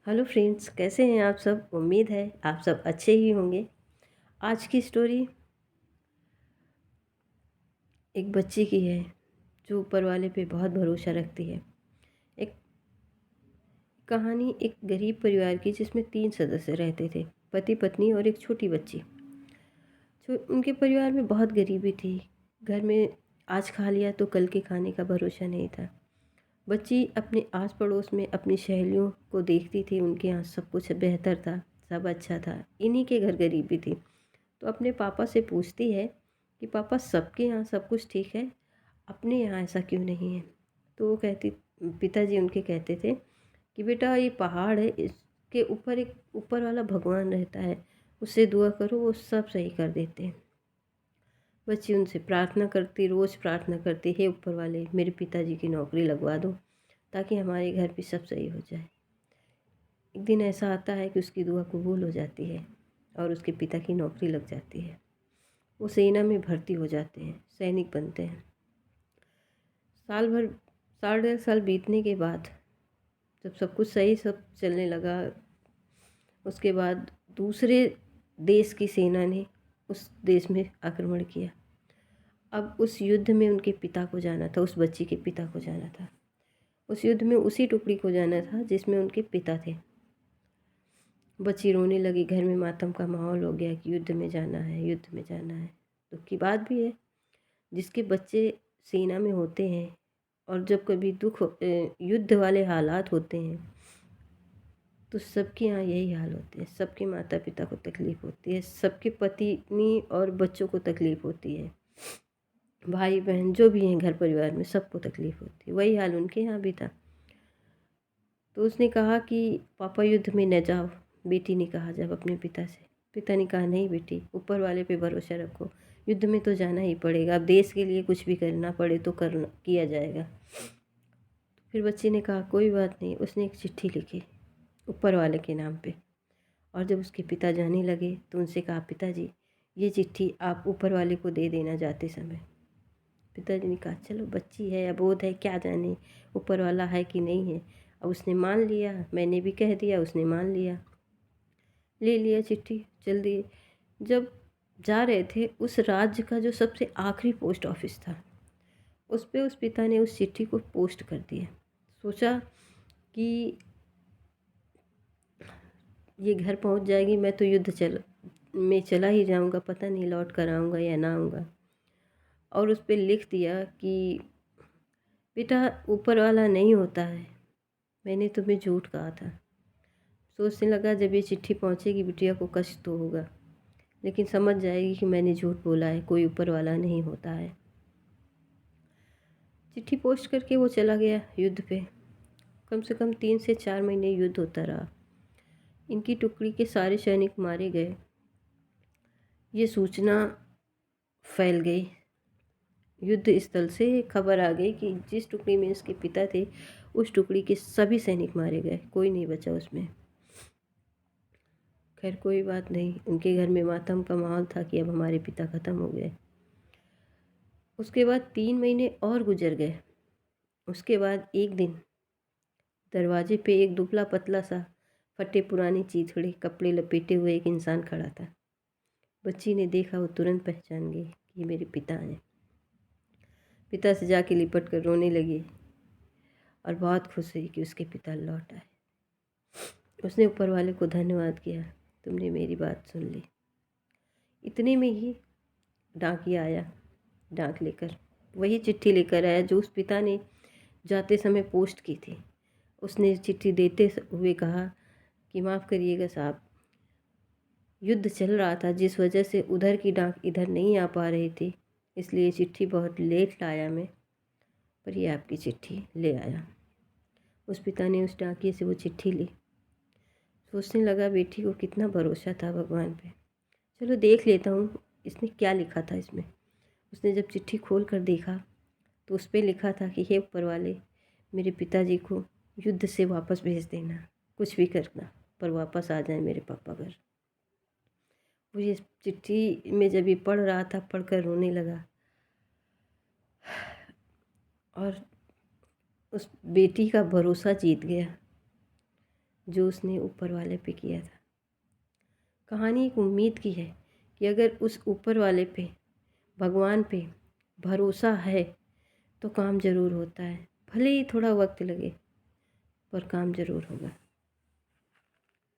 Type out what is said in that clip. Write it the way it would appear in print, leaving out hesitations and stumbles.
Hello friends, कैसे हैं आप सब। उम्मीद है आप सब अच्छे ही होंगे। आज की स्टोरी एक बच्ची की है जो ऊपर वाले पे बहुत भरोसा रखती है। एक कहानी एक गरीब परिवार की जिसमें 3 सदस्य रहते थे, पति पत्नी और एक छोटी बच्ची। जो उनके परिवार में बहुत गरीबी थी। घर में आज खा लिया तो कल के खाने का भरोसा नहीं था। बच्ची अपने आस पड़ोस में अपनी सहेलियों को देखती थी, उनके यहाँ सब कुछ बेहतर था, सब अच्छा था, इन्हीं के घर गरीबी थी। तो अपने पापा से पूछती है कि पापा, सबके यहाँ सब कुछ ठीक है, अपने यहाँ ऐसा क्यों नहीं है। तो वो कहती पिताजी उनके कहते थे कि बेटा, ये पहाड़ है, इसके ऊपर एक ऊपर वाला भगवान रहता है, उससे दुआ करो, वो सब सही कर देते हैं। बच्ची उनसे प्रार्थना करती, रोज़ प्रार्थना करती, हे ऊपर वाले, मेरे पिताजी की नौकरी लगवा दो ताकि हमारे घर भी सब सही हो जाए। एक दिन ऐसा आता है कि उसकी दुआ कबूल हो जाती है और उसके पिता की नौकरी लग जाती है। वो सेना में भर्ती हो जाते हैं, सैनिक बनते हैं। साल भर, 1.5 साल बीतने के बाद जब सब कुछ सही सब चलने लगा, उसके बाद दूसरे देश की सेना ने उस देश में आक्रमण किया। अब उस युद्ध में उनके पिता को जाना था, उस बच्ची के पिता को जाना था। उस युद्ध में उसी टुकड़ी को जाना था जिसमें उनके पिता थे। बच्ची रोने लगी, घर में मातम का माहौल हो गया कि युद्ध में जाना है, युद्ध में जाना है। दुख की बात भी है, जिसके बच्चे सेना में होते हैं और जब कभी युद्ध वाले हालात होते हैं तो सबके यहाँ यही हाल होते हैं। सबके माता पिता को तकलीफ़ होती है, सबके पत्नी और बच्चों को तकलीफ़ होती है, भाई बहन जो भी हैं घर परिवार में सबको तकलीफ़ होती है। वही हाल उनके यहाँ भी था। तो उसने कहा कि पापा, युद्ध में न जाओ। बेटी ने कहा जब अपने पिता से, पिता ने कहा नहीं बेटी, ऊपर वाले पे भरोसा रखो, युद्ध में तो जाना ही पड़ेगा, अब देश के लिए कुछ भी करना पड़े तो करना किया जाएगा। फिर बच्ची ने कहा कोई बात नहीं। उसने एक चिट्ठी लिखी ऊपर वाले के नाम पे, और जब उसके पिता जाने लगे तो उनसे कहा पिताजी, ये चिट्ठी आप ऊपर वाले को दे देना जाते समय। पिताजी ने कहा चलो, बच्ची है, अबोध है, क्या जाने ऊपर वाला है कि नहीं है। अब उसने मान लिया, मैंने भी कह दिया, उसने मान लिया, ले लिया चिट्ठी, चल दिए। जब जा रहे थे, उस राज्य का जो सबसे आखिरी पोस्ट ऑफिस था, उस पे उस पिता ने उस चिट्ठी को पोस्ट कर दिया। सोचा कि ये घर पहुंच जाएगी, मैं तो में चला ही जाऊंगा, पता नहीं लौट कर आऊँगा या ना आऊँगा। और उस पे लिख दिया कि बेटा, ऊपर वाला नहीं होता है, मैंने तुम्हें झूठ कहा था। सोचने लगा जब ये चिट्ठी पहुंचेगी बिटिया को कष्ट तो होगा, लेकिन समझ जाएगी कि मैंने झूठ बोला है, कोई ऊपर वाला नहीं होता है। चिट्ठी पोस्ट करके वो चला गया युद्ध पे। कम से कम 3 से 4 महीने युद्ध होता रहा। इनकी टुकड़ी के सारे सैनिक मारे गए। ये सूचना फैल गई, युद्ध स्थल से खबर आ गई कि जिस टुकड़ी में इसके पिता थे, उस टुकड़ी के सभी सैनिक मारे गए, कोई नहीं बचा उसमें। खैर कोई बात नहीं, उनके घर में मातम का माहौल था कि अब हमारे पिता ख़त्म हो गए। उसके बाद 3 महीने और गुजर गए। उसके बाद एक दिन दरवाजे पे एक दुबला पतला सा, फटे पुराने चीथड़े कपड़े लपेटे हुए एक इंसान खड़ा था। बच्ची ने देखा, वो तुरंत पहचान गई कि ये मेरे पिता हैं। पिता से जाके लिपट कर रोने लगी और बहुत खुश हुई कि उसके पिता लौट आए। उसने ऊपर वाले को धन्यवाद किया, तुमने मेरी बात सुन ली। इतने में ही डाकिया आया, डाक लेकर वही चिट्ठी लेकर आया जो उस पिता ने जाते समय पोस्ट की थी। उसने चिट्ठी देते हुए कहा कि माफ़ करिएगा साहब, युद्ध चल रहा था, जिस वजह से उधर की डाक इधर नहीं आ पा रही थी, इसलिए चिट्ठी बहुत लेट लाया मैं, पर ये आपकी चिट्ठी ले आया। उस पिता ने उस डाकिए से वो चिट्ठी ली। सोचने लगा बेटी को कितना भरोसा था भगवान पे, चलो देख लेता हूँ इसने क्या लिखा था इसमें। उसने जब चिट्ठी खोल कर देखा तो उस पर लिखा था कि हे ऊपर वाले, मेरे पिताजी को युद्ध से वापस भेज देना, कुछ भी करना पर वापस आ जाए मेरे पापा घर। वो ये चिट्ठी में जब ये पढ़ रहा था, पढ़कर रोने लगा और उस बेटी का भरोसा जीत गया। जो उसने ऊपर वाले पे किया था। कहानी एक उम्मीद की है कि अगर उस ऊपर वाले पे, भगवान पे भरोसा है तो काम ज़रूर होता है, भले ही थोड़ा वक्त लगे पर काम ज़रूर होगा।